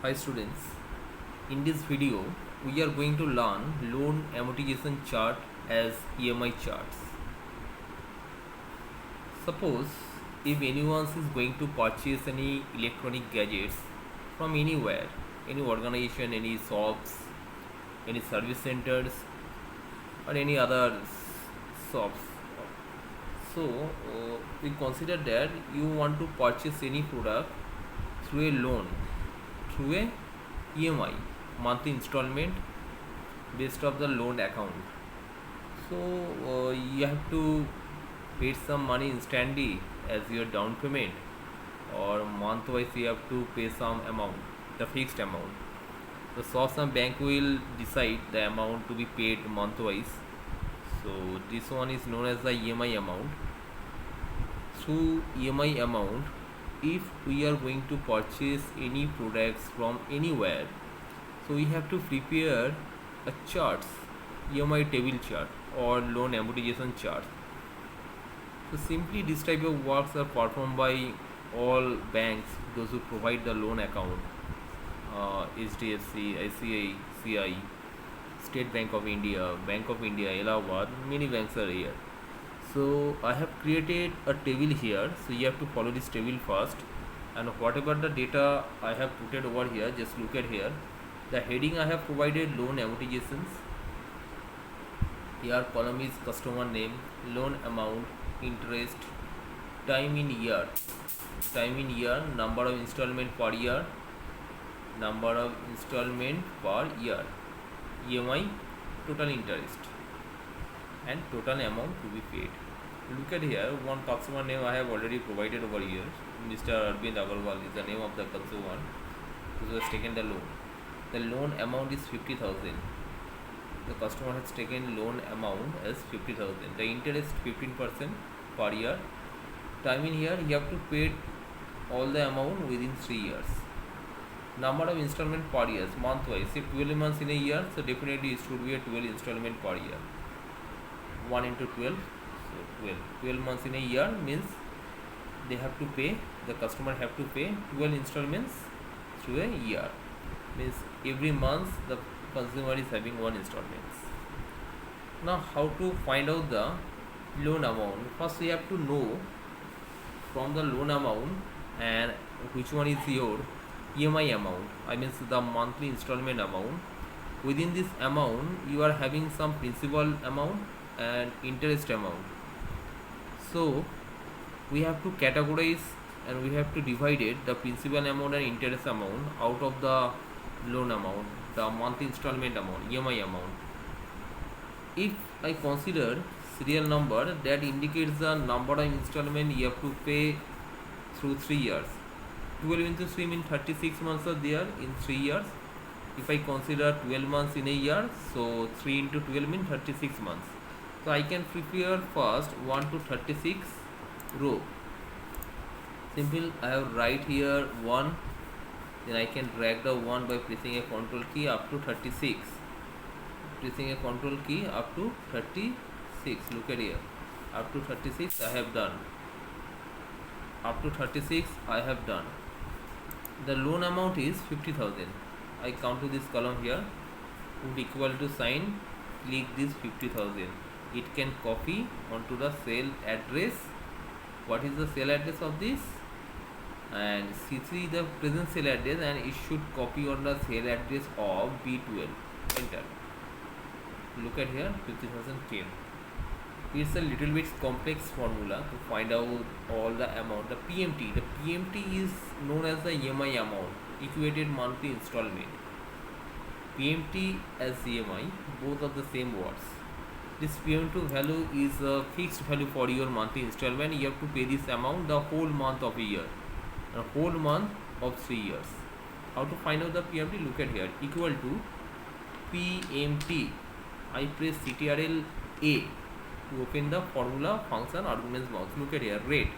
Hi students, in this video we are going to learn loan amortization chart as EMI charts. Suppose if anyone is going to purchase any electronic gadgets from anywhere, any organization, any shops, any service centers or any other shops. So we consider that you want to purchase any product through a loan, through a EMI, monthly installment based of the loan account. So you have to pay some money instantly as your down payment, or month wise you have to pay some amount, the fixed amount. The shops and bank will decide the amount to be paid month wise. So this one is known as the EMI amount. Through EMI amount, if we are going to purchase any products from anywhere, so we have to prepare a charts, EMI table chart or loan amortization chart. So simply this type of works are performed by all banks, those who provide the loan account, HDFC, ICICI, State Bank of India, Allahabad, many banks are here. So I have created a table here, so you have to follow this table first, and whatever the data I have put it over here, just look at here. The heading I have provided loan amortizations. Here column is customer name, loan amount, interest, time in year, number of installment per year, EMI, total interest, and total amount to be paid. Look at here, one customer name I have already provided over here. Mr. Arvind Agarwal is the name of the consumer who has taken the loan. The loan amount is 50,000. The customer has taken loan amount as 50,000. The interest 15% per year. Time in here, you have to pay all the amount within 3 years. Number of installment per year, month wise. If 12 months in a year, so definitely it should be a 12 installment per year. 1 into 12, so 12. 12 months in a year means they have to pay, the customer have to pay 12 installments through a year. Means every month the consumer is having one installments. Now how to find out the loan amount? First we have to know from the loan amount and which one is your EMI amount, I mean the monthly installment amount. Within this amount you are having some principal amount and interest amount. So we have to categorize and we have to divide it, the principal amount and interest amount out of the loan amount, the monthly installment amount, EMI amount. If I consider serial number, that indicates the number of installment you have to pay through 3 years. 12 into 3 means 36 months are there in 3 years. If I consider 12 months in a year, so 3 into 12 means 36 months. So I can prepare first 1 to 36 row. Simple, I have write here 1, then I can drag the 1 by pressing a control key up to 36. Pressing a control key up to 36. Look at here. Up to 36 I have done. Up to 36 I have done. The loan amount is 50,000. I come to this column here. Would equal to sign. Click this 50,000. It can copy onto the cell address. What is the cell address of this? And C3 the present cell address, and it should copy on the cell address of B12. Enter. Look at here, 50,000 came. It's a little bit complex formula to find out all the amount. The PMT is known as the EMI amount, equated monthly installment. PMT as EMI, both of the same words. This PMT value is a fixed value for your monthly installment. You have to pay this amount the whole month of a year, a whole month of 3 years. How to find out the PMT? Look at here, equal to PMT. I press CTRL A to open the formula function arguments box. Look at here, rate.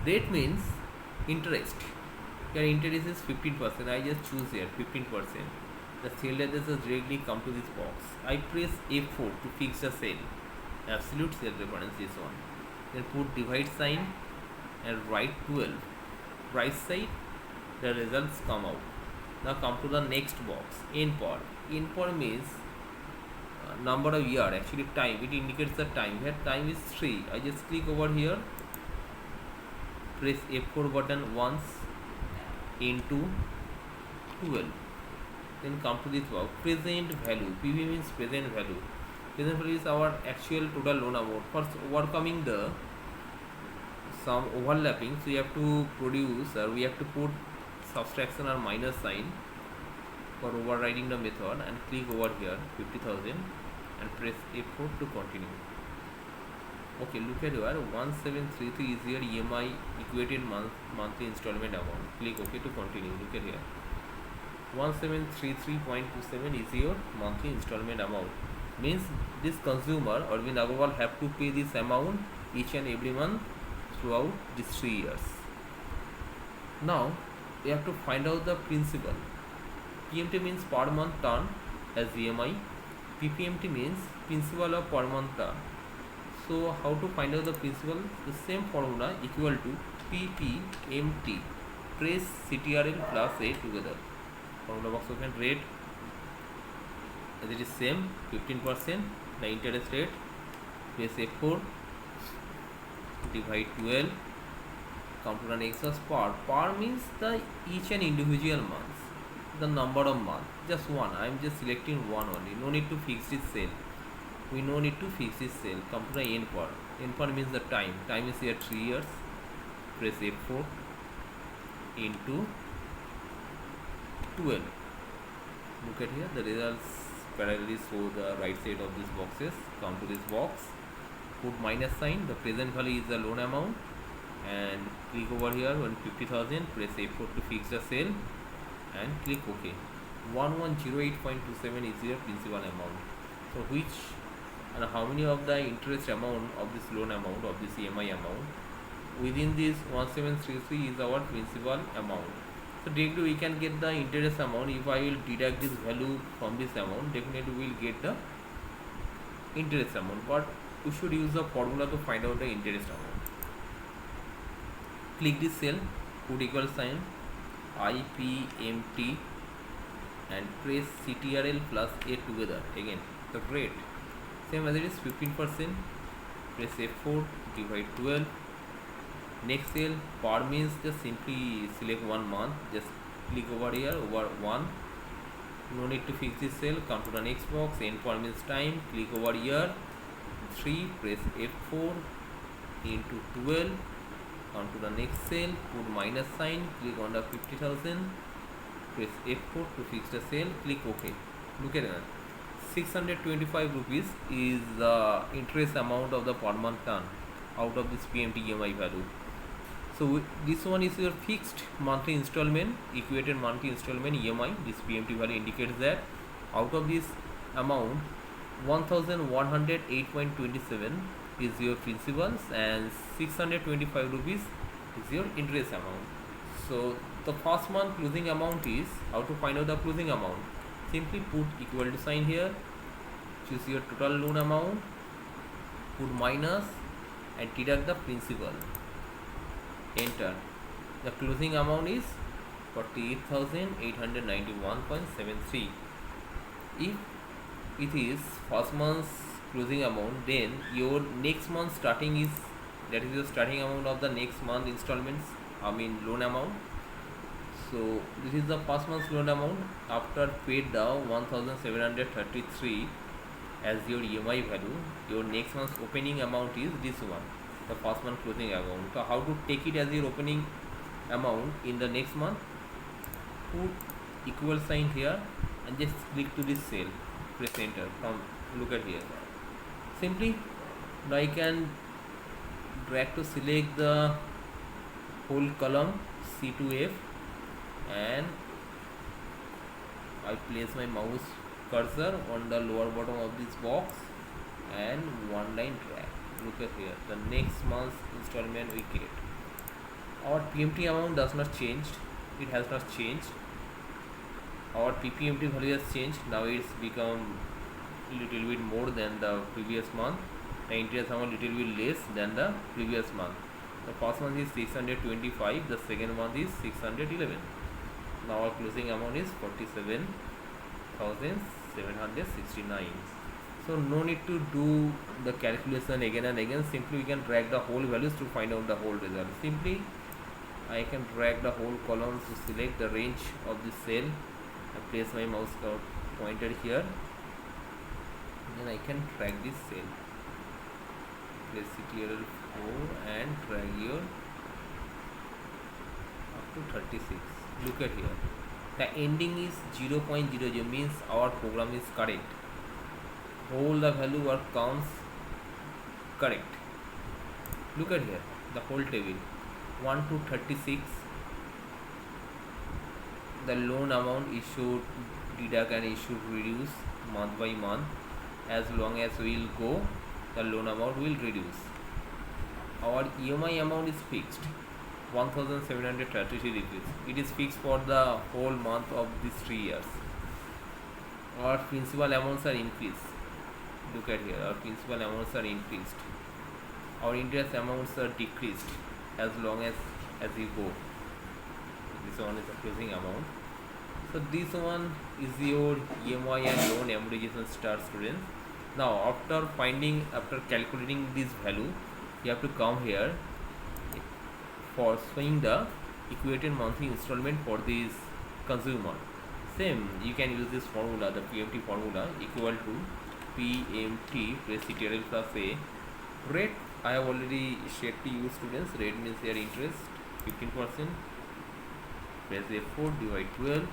Rate means interest. Here interest is 15%. I just choose here 15%. The cell address has directly come to this box. I press F4 to fix the cell. Absolute cell reference is one. Then put divide sign and write 12. Right side the results come out. Now come to the next box, NPOR. NPOR means number of year, actually time, it indicates the time. Here time is 3. I just click over here, press F4 button once, into 12. Then come to this box, present value. PV means present value. Present value is our actual total loan amount. First overcoming the some overlapping, so you have to produce, or we have to put subtraction or minus sign for overriding the method, and click over here 50,000 and press F4 to continue. Okay, look at here, 1733 is your EMI equated monthly installment amount. Click OK to continue. Look at here, 1733.27 is your monthly installment amount. Means this consumer Arvind Agarwal have to pay this amount each and every month throughout these 3 years. Now we have to find out the principal. PMT means per month turn as EMI. PPMT means principal of per month turn. So how to find out the principal? The same formula, equal to PPMT, press CTRL plus A together. Formula box open, rate as it is same, 15%, the interest rate, press F4, divide 12, come to the next as par. Par means the each and individual months, the number of months, just one. I am just selecting one only, no need to fix this cell. We no need to fix this cell. Come to the NPOR. NPOR means the time. Time is here 3 years. Press F4 into 12. Look at here, the results parallelly show the right side of these boxes. Come to this box, put minus sign. The present value is the loan amount, and click over here on 50,000. Press F4 to fix the cell and click OK. 1108.27 is your principal amount. So which and how many of the interest amount of this loan amount, of this EMI amount, within this 1733 is our principal amount. So directly we can get the interest amount. If I will deduct this value from this amount, definitely we will get the interest amount, but we should use the formula to find out the interest amount. Click this cell, put equal sign, IPMT, and press CTRL plus A together. Again the rate same as it is, 15%, press F4, divide 12. Next cell, par means just simply select 1 month, just click over here, over 1, no need to fix this cell. Come to the next box, NPOR means time, click over here, 3, press F4 into 12, come to the next cell, put minus sign, click on the 50,000, press F4 to fix the cell, click OK. Look at that, 625 rupees is the interest amount of the per month turn out of this PMT EMI value. So this one is your fixed monthly installment, equated monthly installment EMI. This PMT value indicates that out of this amount 1108.27 is your principals and 625 rupees is your interest amount. So the first month closing amount is, how to find out the closing amount? Simply put equal to sign here, choose your total loan amount, put minus and deduct the principal, enter. The closing amount is 48,891.73. If it is first month's closing amount, then your next month starting is, that is your starting amount of the next month installments, loan amount. So this is the first month's loan amount. After paid the 1,733 as your EMI value, your next month's opening amount is this one, the first month closing amount. So how to take it as your opening amount in the next month? Put equal sign here and just click to this cell, press enter. Look at here, simply now I can drag to select the whole column C to F, and I place my mouse cursor on the lower bottom of this box and one line drag. Look at here, the next month's installment we get. Our PMT amount does not change, it has not changed. Our PPMT value has changed, now it's become little bit more than the previous month. The interest amount little bit less than the previous month. The first month is 625, the second month is 611. Now our closing amount is 47,769. So no need to do the calculation again and again. Simply we can drag the whole values to find out the whole result. Simply I can drag the whole column to select the range of the cell. I place my mouse pointer here, then I can drag this cell. Place CTRL 4 and drag your up to 36. Look at here. The ending is 0.00, means our program is correct. Whole the value or counts correct. Look at here, the whole table 1 to 36. The loan amount is should deduct and it should reduce month by month. As long as we will go, the loan amount will reduce. Our EMI amount is fixed 1,733 rupees. It is fixed for the whole month of these 3 years. Our principal amounts are increased. Look at here, our principal amounts are increased. Our interest amounts are decreased as long as we go. This one is the closing amount. So this one is your EMI and loan amortization start, students. Now after calculating this value, you have to come here for showing the equated monthly installment for this consumer. Same, you can use this formula, the PMT formula, equal to PMT plus CTRL plus A. Rate I have already shared to you, students. Rate means your interest 15%. Press F4, divide 12.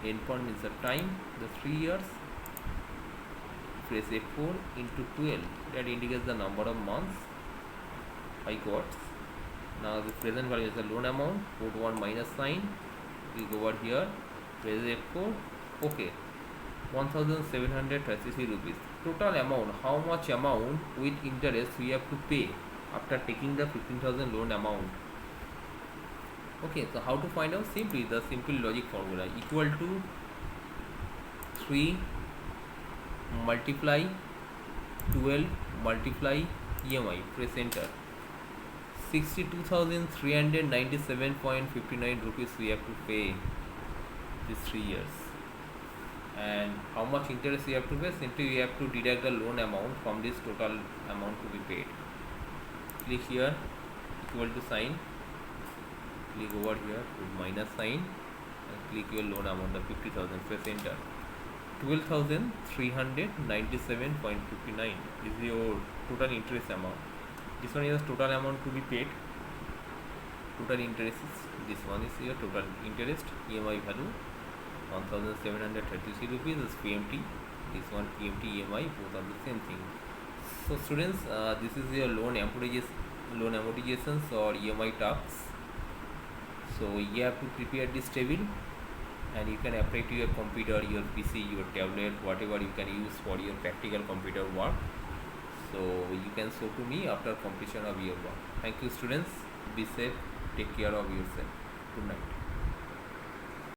Endpoint means the time, the 3 years. Press F4 into 12, that indicates the number of months I got. Now the present value is the loan amount, put one minus sign, we go over here, press F4, okay, 1,733 rupees. Total amount, how much amount with interest we have to pay after taking the 15,000 loan amount. Okay, so how to find out? Simply the simple logic formula, equal to 3 multiply 12 multiply EMI, press enter. 62,397.59 rupees we have to pay these 3 years. And how much interest we have to pay? Simply we have to deduct the loan amount from this total amount to be paid. Click here, equal to sign, click over here, put minus sign, and click your loan amount, the 50,000, press enter. 12,397.59 is your total interest amount. This one is total amount to be paid. Total interest is, this one is your total interest. EMI value 1,733 rupees is PMT. This one PMT, EMI, both are the same thing. So students, this is your loan amortizations or EMI tasks. So you have to prepare this table, and you can apply to your computer, your PC, your tablet, whatever you can use for your practical computer work. So you can show to me after completion of your work. Thank you, students. Be safe. Take care of yourself. Good night.